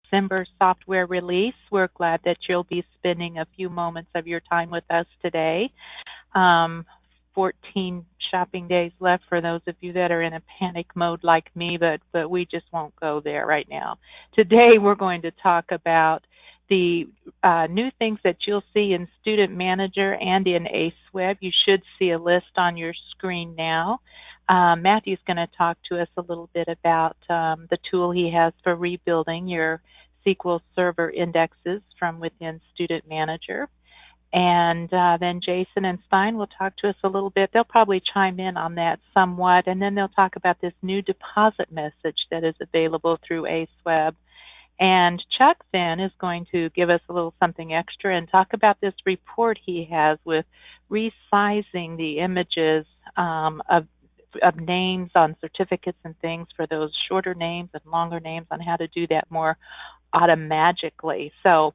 December software release. We're glad that you'll be spending a few moments of your time with us today. Um, 14 shopping days left for those of you that are in a panic mode like me, but we just won't go there right now. Today we're going to talk about the new things that you'll see in Student Manager and in ACEware. You should see a list on your screen now. Matthew's going to talk to us a little bit about the tool he has for rebuilding your SQL Server indexes from within Student Manager. And then Jason and Stein will talk to us a little bit. They'll probably chime in on that somewhat. And then they'll talk about this new deposit message that is available through ACEware. And Chuck then is going to give us a little something extra and talk about this report he has with resizing the images of names on certificates and things for those shorter names and longer names, on how to do that more automatically. So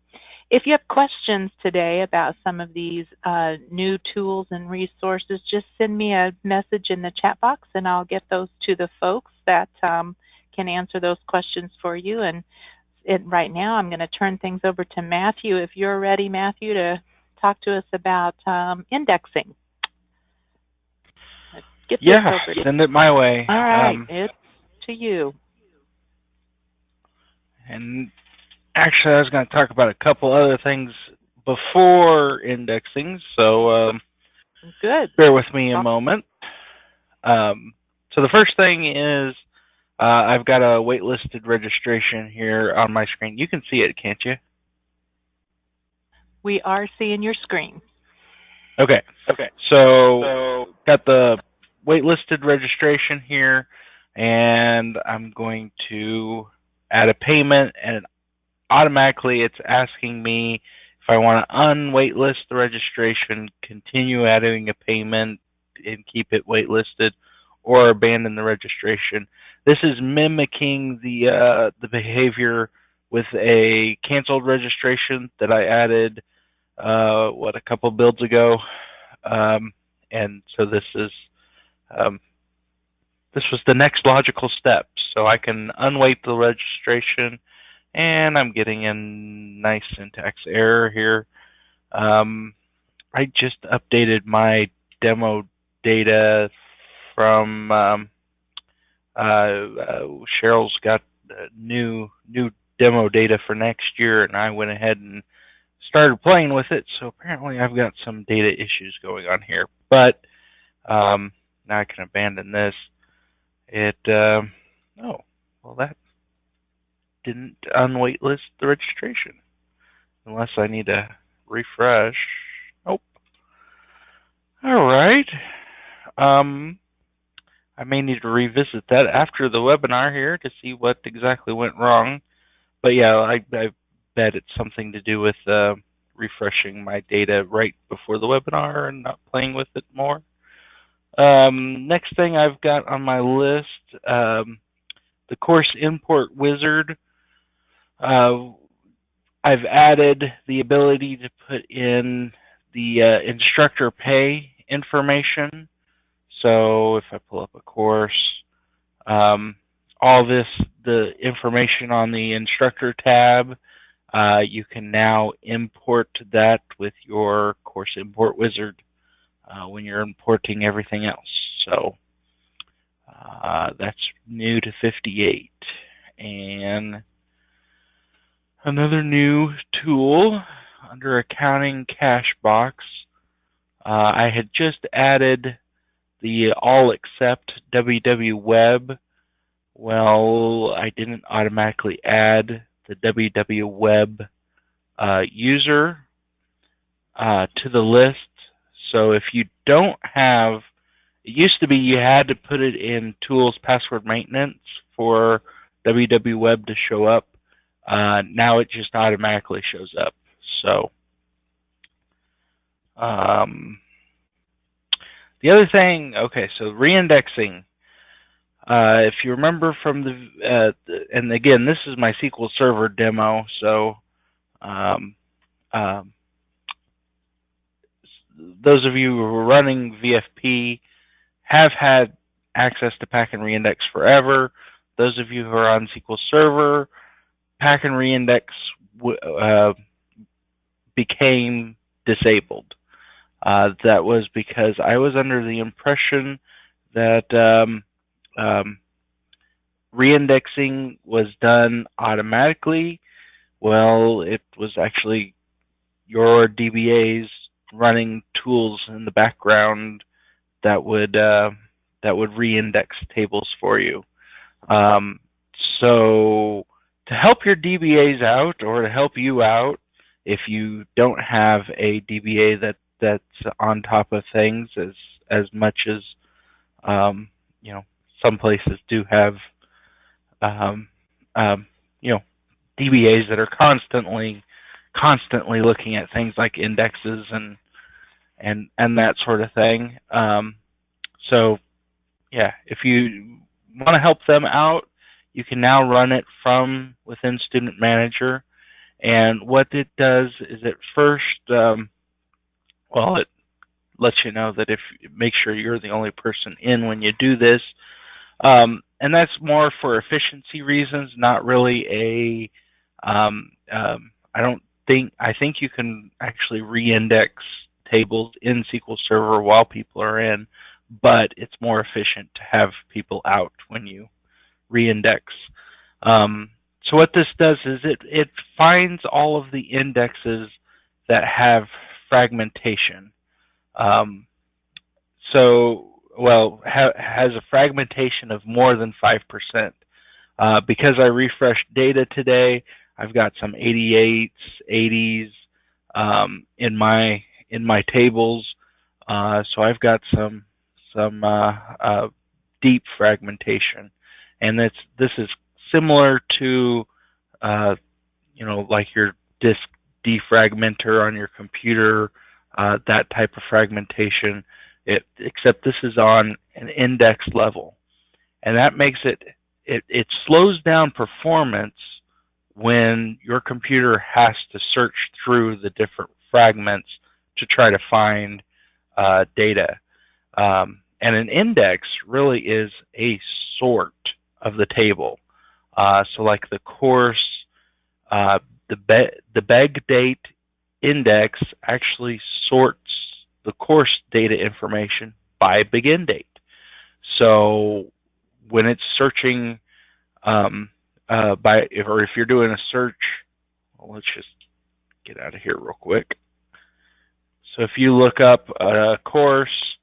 if you have questions today about some of these new tools and resources, just send me a message in the chat box and I'll get those to the folks that can answer those questions for you. And right now I'm going to turn things over to Matthew. If you're ready, Matthew, to talk to us about indexing. Yeah, send it my way. All right, it's to you. And actually, I was going to talk about a couple other things before indexing, so good. Bear with me a moment. So the first thing is I've got a waitlisted registration here on my screen. You can see it, can't you? We are seeing your screen. Okay. So got the waitlisted registration here, and I'm going to add a payment, and automatically it's asking me if I want to unwaitlist the registration, continue adding a payment, and keep it waitlisted, or abandon the registration. This is mimicking the behavior with a canceled registration that I added a couple builds ago, and so this was the next logical step. So I can unwait the registration, and I'm getting a nice syntax error here. I just updated my demo data from Cheryl's got new demo data for next year, and I went ahead and started playing with it. So apparently I've got some data issues going on here, but now I can abandon this. That didn't unwaitlist the registration, unless I need to refresh. Nope. All right. I may need to revisit that after the webinar here to see what exactly went wrong. But yeah, I bet it's something to do with refreshing my data right before the webinar and not playing with it more. Next thing I've got on my list, the course import wizard. I've added the ability to put in the instructor pay information. So if I pull up a course, all the information on the instructor tab, you can now import that with your course import wizard when you're importing everything else. So that's new to 58. And another new tool under accounting cash box, I had just added the all except www. Well, I didn't automatically add the www user to the list. So if you don't have, it used to be you had to put it in tools password maintenance for www to show up. Now it just automatically shows up. So the other thing, okay, so reindexing. If you remember from and again, this is my SQL Server demo, so those of you who are running VFP have had access to pack and reindex forever. Those of you who are on SQL Server pack and reindex became disabled. That was because I was under the impression that reindexing was done automatically. Well, it was actually your DBAs running tools in the background that would reindex tables for you. So to help your DBAs out, or to help you out, if you don't have a DBA that's on top of things as much as some places do have DBAs that are constantly looking at things like indexes and that sort of thing. So yeah, if you want to help them out, you can now run it from within Student Manager. And what it does is it first, it lets you know that make sure you're the only person in when you do this. And that's more for efficiency reasons, not really I think you can actually reindex tables in SQL Server while people are in, but it's more efficient to have people out when you reindex. So what this does is it finds all of the indexes that have fragmentation. Has a fragmentation of more than 5%. Because I refreshed data today, I've got some 88s, 80s in my tables. So I've got some deep fragmentation, and this is similar to like your disk defragmenter on your computer, that type of fragmentation. Except this is on an index level, and that makes it slows down performance when your computer has to search through the different fragments to try to find data. And an index really is a sort of the table. So like the course, the beg date index actually sorts the course data information by begin date. So when it's searching if you're doing a search, let's just get out of here real quick. So if you look up a course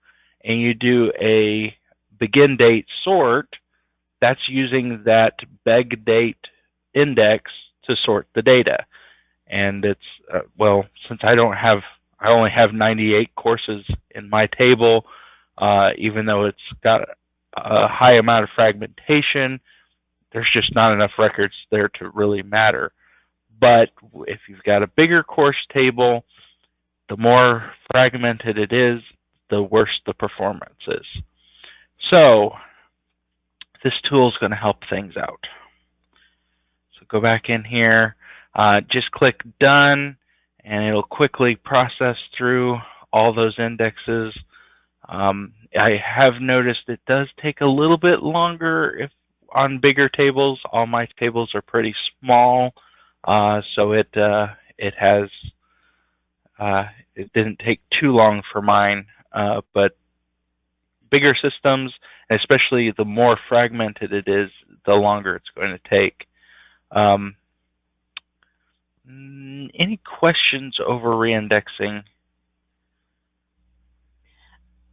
and you do a begin date sort, that's using that beg date index to sort the data. And it's since I only have 98 courses in my table, even though it's got a high amount of fragmentation, there's just not enough records there to really matter. But if you've got a bigger course table, the more fragmented it is, the worse the performance is. So this tool is going to help things out. So go back in here, just click Done, and it'll quickly process through all those indexes. I have noticed it does take a little bit longer if on bigger tables. All my tables are pretty small, so it didn't take too long for mine. But bigger systems, especially the more fragmented it is, the longer it's going to take. Any questions over reindexing?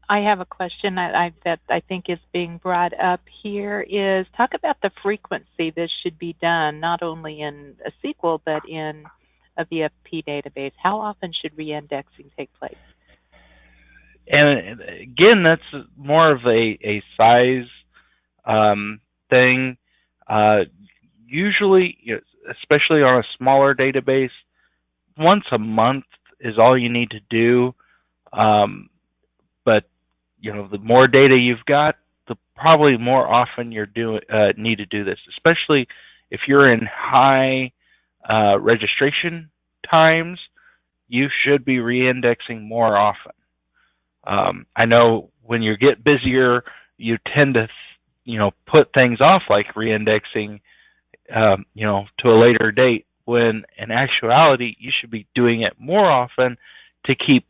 I have a question that I think is being brought up here is talk about the frequency this should be done, not only in a SQL but in a VFP database. How often should reindexing take place? And again, that's more of a size thing. Usually, especially on a smaller database, once a month is all you need to do. But the more data you've got, the probably more often you're need to do this, especially if you're in high registration times. You should be reindexing more often. I know when you get busier, you tend to put things off like reindexing to a later date, when in actuality you should be doing it more often to keep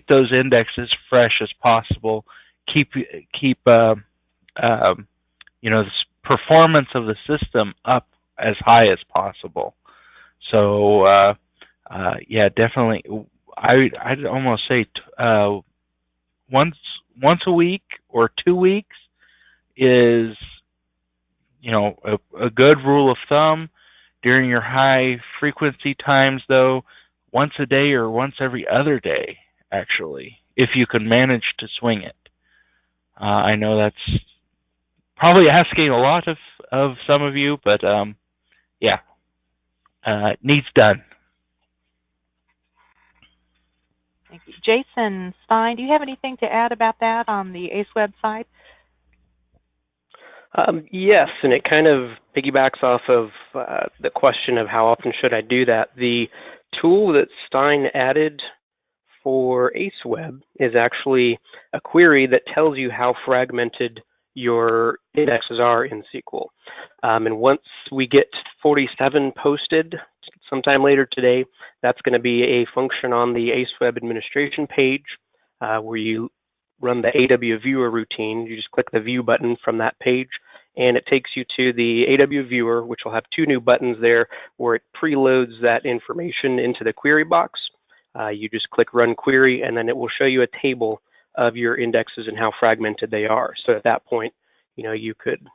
those indexes fresh as possible, keep the performance of the system up as high as possible. So yeah, definitely. I'd almost say once a week or 2 weeks is a good rule of thumb. During your high frequency times, though, once a day or once every other day, actually, if you can manage to swing it. I know that's probably asking a lot of some of you, but yeah, needs done. Thank you. Jason Stein, do you have anything to add about that on the ACE website? Yes, and it kind of piggybacks off of the question of how often should I do that. The tool that Stein added for ACEware is actually a query that tells you how fragmented your indexes are in SQL. And once we get 47 posted sometime later today, that's going to be a function on the ACEware administration page where you run the AWViewer routine. You just click the view button from that page, and it takes you to the AWViewer, which will have two new buttons there where it preloads that information into the query box. You just click run query, and then it will show you a table of your indexes and how fragmented they are. So at that point, you could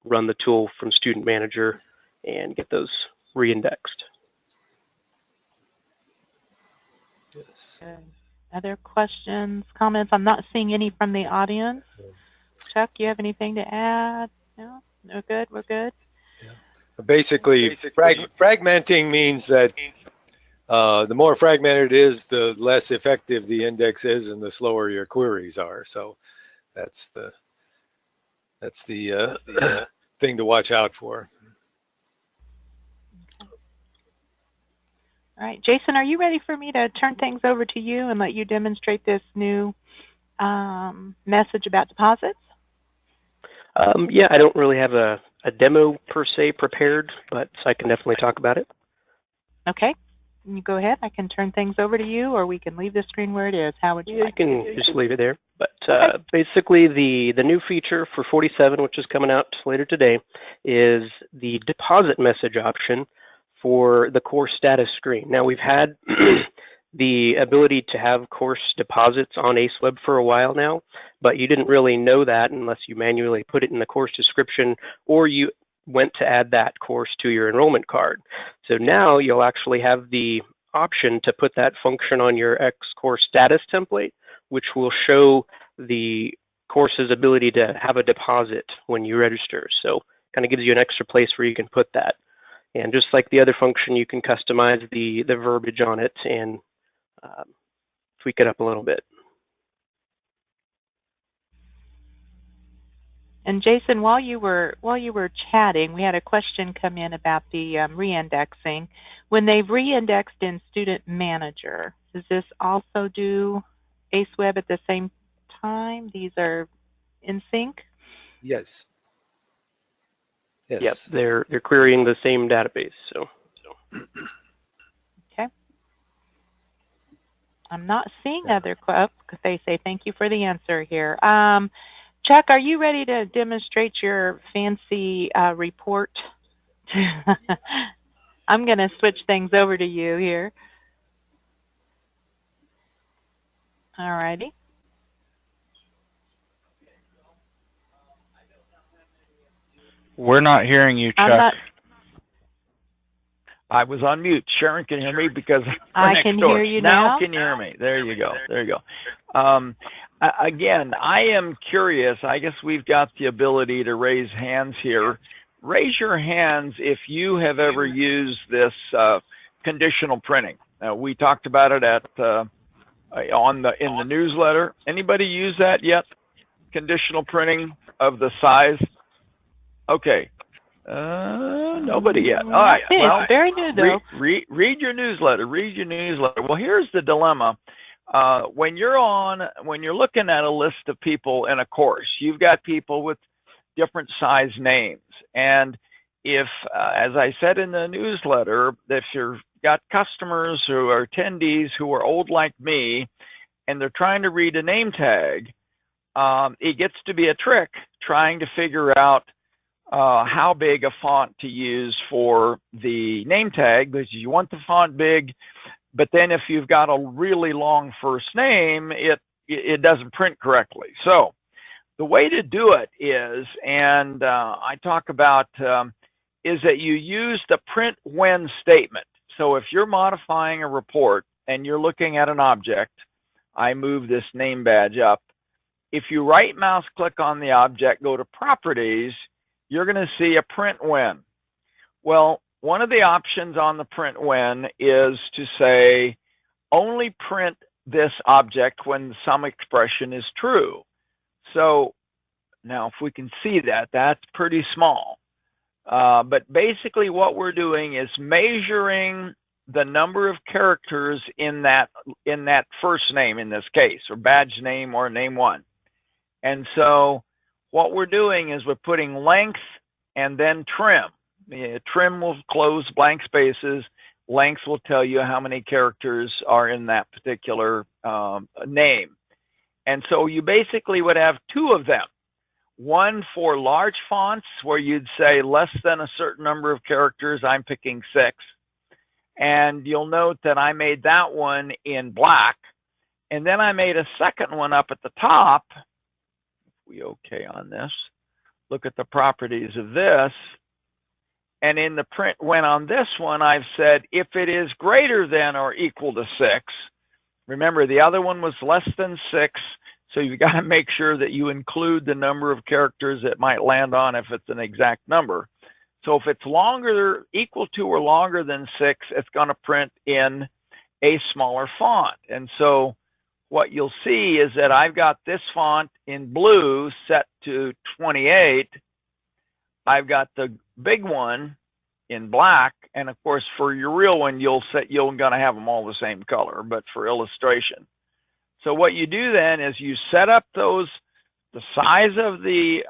run the tool from Student Manager and get those reindexed. Yes. Other questions, comments? I'm not seeing any from the audience. Chuck, you have anything to add? No? We're good? We're good? Yeah. Basically, fragmenting means that the more fragmented it is, the less effective the index is and the slower your queries are. So that's the thing to watch out for. All right, Jason, are you ready for me to turn things over to you and let you demonstrate this new message about deposits? Yeah, I don't really have a demo per se prepared, but I can definitely talk about it. Okay, you go ahead. I can turn things over to you, or we can leave the screen where it is. How would you like? You can just leave it there. But basically, the new feature for 47, which is coming out later today, is the deposit message option for the course status screen. Now, we've had the ability to have course deposits on ACEware for a while now, but you didn't really know that unless you manually put it in the course description or you went to add that course to your enrollment card. So now you'll actually have the option to put that function on your X course status template, which will show the course's ability to have a deposit when you register. So kind of gives you an extra place where you can put that. And just like the other function, you can customize the verbiage on it and tweak it up a little bit. And Jason, while you were chatting, we had a question come in about the reindexing. When they've reindexed in Student Manager, does this also do ACEware at the same time? These are in sync? Yes. Yes. Yep, they're querying the same database. So. Okay. I'm not seeing other questions. They say thank you for the answer here. Chuck, are you ready to demonstrate your fancy report? I'm going to switch things over to you here. All righty. We're not hearing you, Chuck. I was on mute. Sharon can hear me because I can hear you now. Now can you hear me? There you go. There you go. Again, I am curious. I guess we've got the ability to raise hands here. Raise your hands if you have ever used this conditional printing. We talked about it at in the newsletter. Anybody use that yet? Conditional printing of the size? Okay. Nobody yet. All right. Well, very new though. Read your newsletter. Read your newsletter. Well, here's the dilemma. When you're looking at a list of people in a course, you've got people with different size names, and if, as I said in the newsletter, if you've got customers who are attendees who are old like me, and they're trying to read a name tag, it gets to be a trick trying to figure out how big a font to use for the name tag, because you want the font big, but then if you've got a really long first name, it doesn't print correctly. So the way to do it is, and I talk about, is that you use the print when statement. So if you're modifying a report and you're looking at an object, I move this name badge up. If you right mouse click on the object, go to properties, you're going to see a print when. Well, one of the options on the print when is to say only print this object when some expression is true. So now if we can see that, that's pretty small. But basically what we're doing is measuring the number of characters in that first name in this case, or badge name or name one. And so what we're doing is we're putting length and then trim. Trim will close blank spaces. Length will tell you how many characters are in that particular name. And so you basically would have two of them. One for large fonts where you'd say less than a certain number of characters. I'm picking 6. And you'll note that I made that one in black. And then I made a second one up at the top. If we okay on this, look at the properties of this. And in the print when on this one, I've said if it is greater than or equal to 6. Remember, the other one was less than 6. So you've got to make sure that you include the number of characters it might land on if it's an exact number. So if it's longer, equal to or longer than 6, it's going to print in a smaller font. And so what you'll see is that I've got this font in blue set to 28. I've got the big one in black. And of course, for your real one, you're going to have them all the same color, but for illustration. So what you do then is you set up the size of the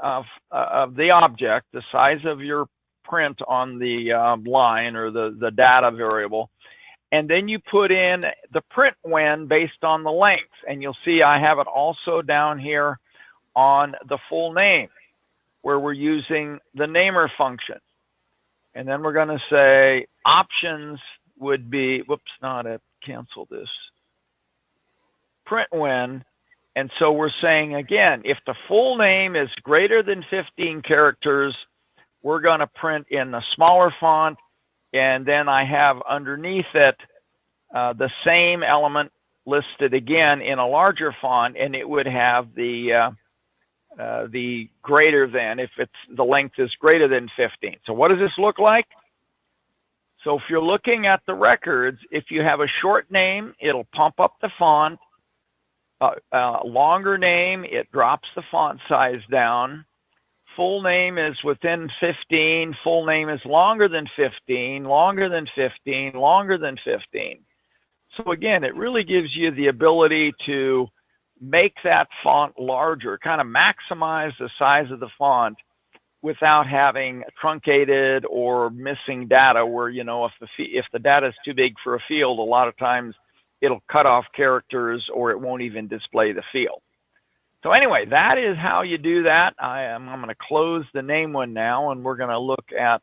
object, the size of your print on the line or the data variable, and then you put in the print when based on the length. And you'll see I have it also down here on the full name where we're using the namer function. And then we're going to say options would be, whoops, not it, cancel this. Print when, and so we're saying again, if the full name is greater than 15 characters, we're going to print in a smaller font, and then I have underneath it the same element listed again in a larger font, and it would have the greater than if the length is greater than 15. So what does this look like? So if you're looking at the records, if you have a short name, it'll pump up the font. Longer name, it drops the font size down. Full name is within 15. Full name is longer than 15, longer than 15, longer than 15. So again, it really gives you the ability to make that font larger, kind of maximize the size of the font without having truncated or missing data where, you know, if the data is too big for a field, a lot of times it'll cut off characters or it won't even display the field. So anyway, that is how you do that. I'm going to close the name one now, and we're going to look at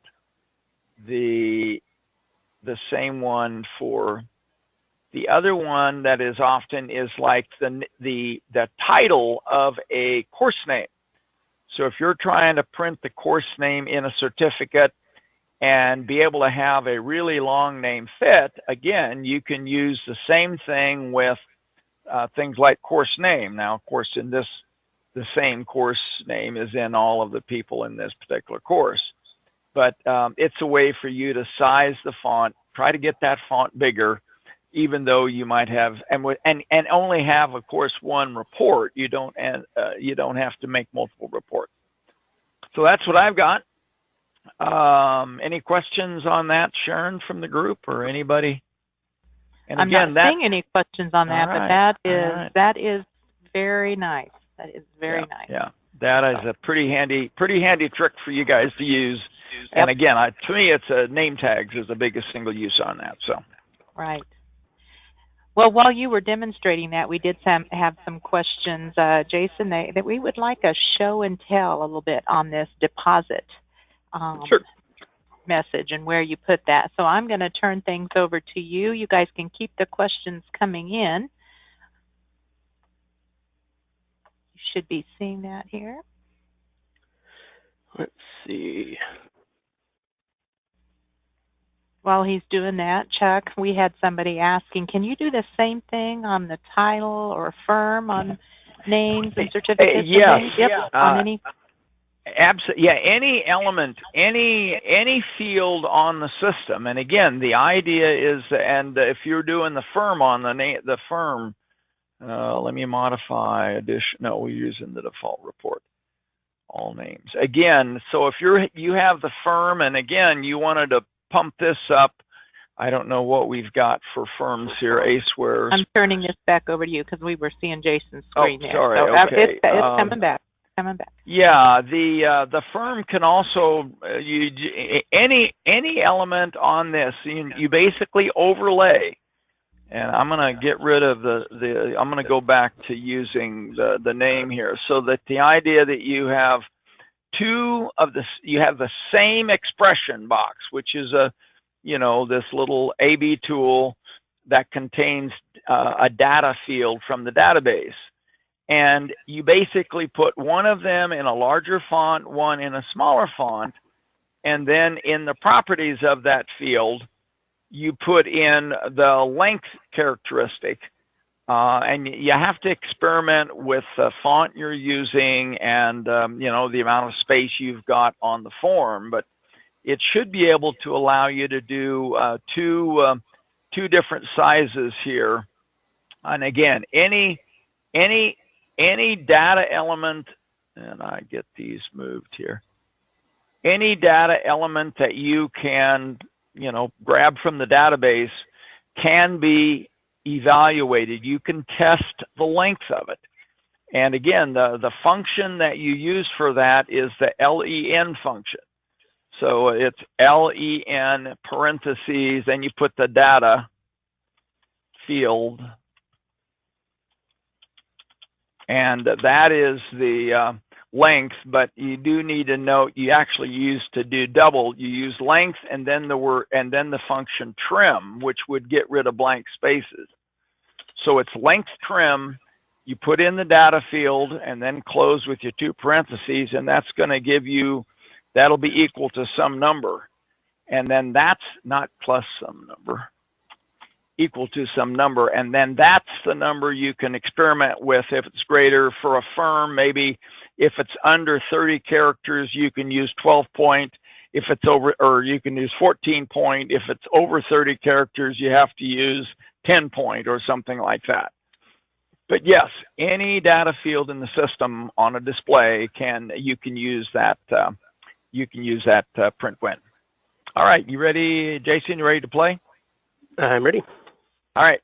the same one for the other one that is often is like the title of a course name. So if you're trying to print the course name in a certificate and be able to have a really long name fit, again, you can use the same thing with things like course name. Now, of course, in this, the same course name is in all of the people in this particular course. But it's a way for you to size the font, try to get that font bigger, even though you might have and only have, of course, one report. You don't have to make multiple reports. So that's what I've got. Any questions on that, Sharon, from the group or anybody? And I'm again, not seeing any questions on that, right, but that is very nice. That is very nice. Yeah, that is a pretty handy trick for you guys to use And again, to me, it's name tags is the biggest single use on that. So. Right. Well, while you were demonstrating that, we did have some questions, Jason, that we would like a show and tell a little bit on this deposit Sure. message and where you put that. So I'm going to turn things over to you. You guys can keep the questions coming in. You should be seeing that here. Let's see. While he's doing that, Chuck, we had somebody asking, can you do the same thing on the title or firm on names and certificates? Yes. Yep. On any. Absolutely. Yeah. Any element, any field on the system. And again, the idea is, and if you're doing the firm on the firm, let me modify addition. No, we're using the default report. All names. Again, so if you have the firm, and again, you wanted to pump this up. I don't know what we've got for firms here. ACEware. I'm turning this back over to you because we were seeing Jason's screen there. Sorry. So okay. It's coming back. Coming back. Yeah, the firm can also any element on this. You basically overlay. And I'm going to get rid of I'm going to go back to using the name here, so that the idea that you have you have the same expression box, which is this little AB tool that contains a data field from the database. And you basically put one of them in a larger font, one in a smaller font, and then in the properties of that field, you put in the length characteristic, and you have to experiment with the font you're using and the amount of space you've got on the form. But it should be able to allow you to do two different sizes here. And again, any data element, and I get these moved here. Any data element that you can grab from the database can be evaluated. You can test the length of it. And again, the function that you use for that is the len function. So it's len parentheses, then you put the data field, and that is the length, but you do need to note you actually use to do double. You use length and then the function trim, which would get rid of blank spaces. So it's length trim. You put in the data field and then close with your two parentheses, and that's going to give you, that'll be equal to some number, and then that's not plus some number, equal to some number, and then that's the number you can experiment with. If it's greater for a firm, maybe if it's under 30 characters, you can use 12 point. If it's over, or you can use 14 point. If it's over 30 characters, you have to use 10 point or something like that. But yes, any data field in the system on a display you can use that print when. All right, you ready, Jason? You ready to play? I'm ready. All right.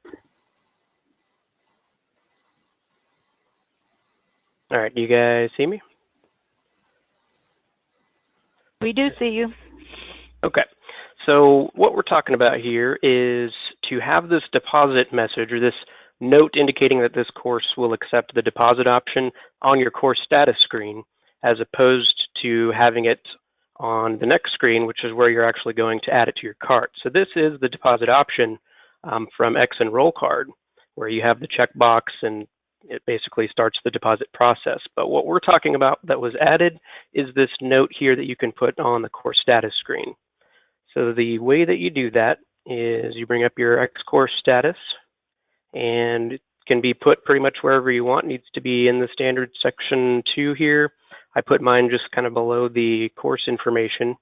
All right, you guys see me? We do see you. Okay. So what we're talking about here is to have this deposit message, or this note indicating that this course will accept the deposit option on your course status screen, as opposed to having it on the next screen, which is where you're actually going to add it to your cart. So this is the deposit option from X Enroll Card, where you have the checkbox and it basically starts the deposit process. But what we're talking about that was added is this note here that you can put on the course status screen. So the way that you do that is you bring up your X course status, and it can be put pretty much wherever you want. It needs to be in the standard section 2 here. I put mine just kind of below the course information,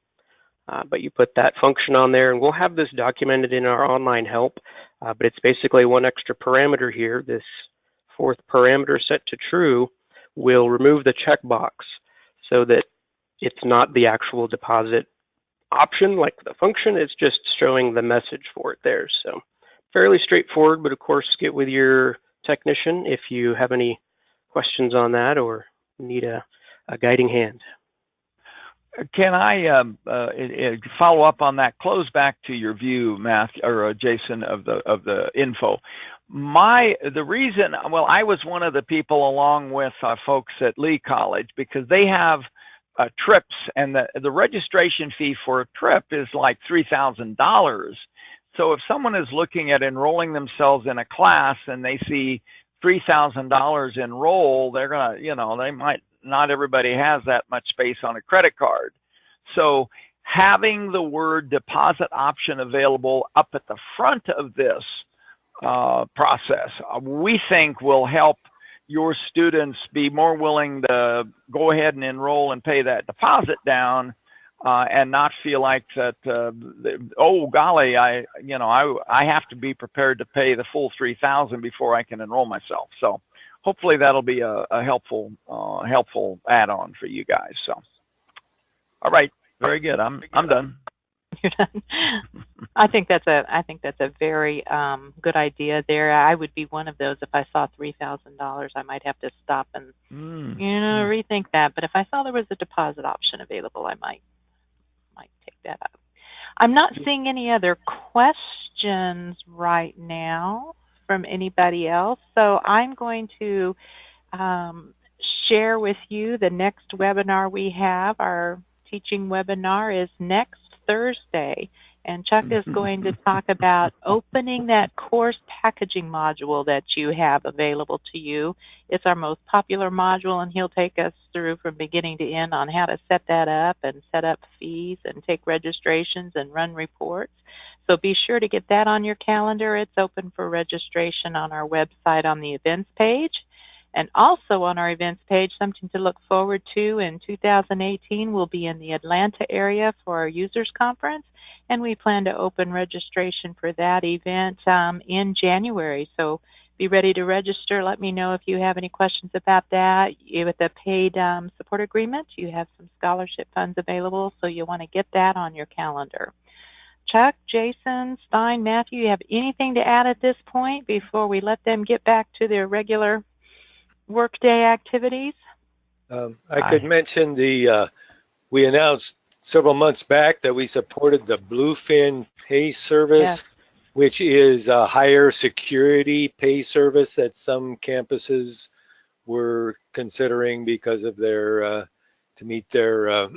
but you put that function on there, and we'll have this documented in our online help, but it's basically one extra parameter here. This fourth parameter set to true will remove the checkbox so that it's not the actual deposit option like the function, it's just showing the message for it there. So fairly straightforward, but of course get with your technician if you have any questions on that or need a guiding hand. Can I follow up on that? Close back to your view, Matthew or Jason, of the info. The reason, well, I was one of the people along with folks at Lee College, because they have trips, and the registration fee for a trip is like $3,000. So if someone is looking at enrolling themselves in a class and they see $3,000 enroll, they're gonna, they might not everybody has that much space on a credit card. So having the word deposit option available up at the front of this process, we think will help your students be more willing to go ahead and enroll and pay that deposit down, and not feel like that, oh golly, I have to be prepared to pay the full $3,000 before I can enroll myself. So hopefully that'll be a helpful add-on for you guys. So, all right, very good. I'm done. You're done. I think that's a very good idea there. I would be one of those. If I saw $3,000, I might have to stop and rethink that. But if I saw there was a deposit option available, I might take that up. I'm not seeing any other questions right now from anybody else, so I'm going to share with you the next webinar we have. Our teaching webinar is next Thursday, and Chuck is going to talk about opening that course packaging module that you have available to you. It's our most popular module, and he'll take us through from beginning to end on how to set that up and set up fees and take registrations and run reports. So be sure to get that on your calendar. It's open for registration on our website on the events page. And also on our events page, something to look forward to in 2018, we'll be in the Atlanta area for our users conference, and we plan to open registration for that event in January. So be ready to register. Let me know if you have any questions about that. With the paid support agreement, you have some scholarship funds available, so you want to get that on your calendar. Chuck, Jason, Stein, Matthew, you have anything to add at this point before we let them get back to their regular workday activities? I could mention we announced several months back that we supported the Bluefin pay service, yes, which is a higher security pay service that some campuses were considering because of their to meet their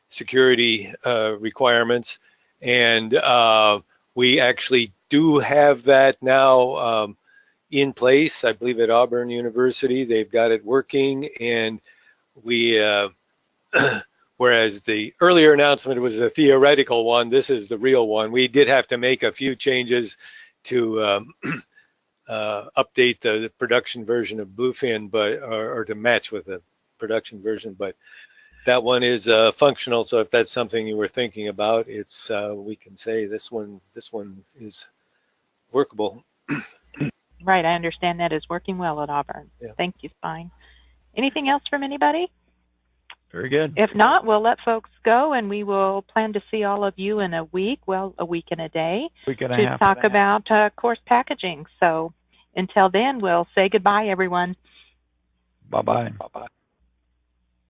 security requirements. And we actually do have that now in place. I believe at Auburn University they've got it working, and we whereas the earlier announcement was a theoretical one, this is the real one. We did have to make a few changes to update the production version of Bluefin, but or to match with the production version, but that one is functional. So if that's something you were thinking about, it's we can say this one is workable. Right, I understand that is working well at Auburn. Yeah. Thank you, Spine. Anything else from anybody? Very good. If not, we'll let folks go, and we will plan to see all of you in a week, well, a week and a day, to talk about course packaging. So until then, we'll say goodbye, everyone. Bye-bye. Bye-bye.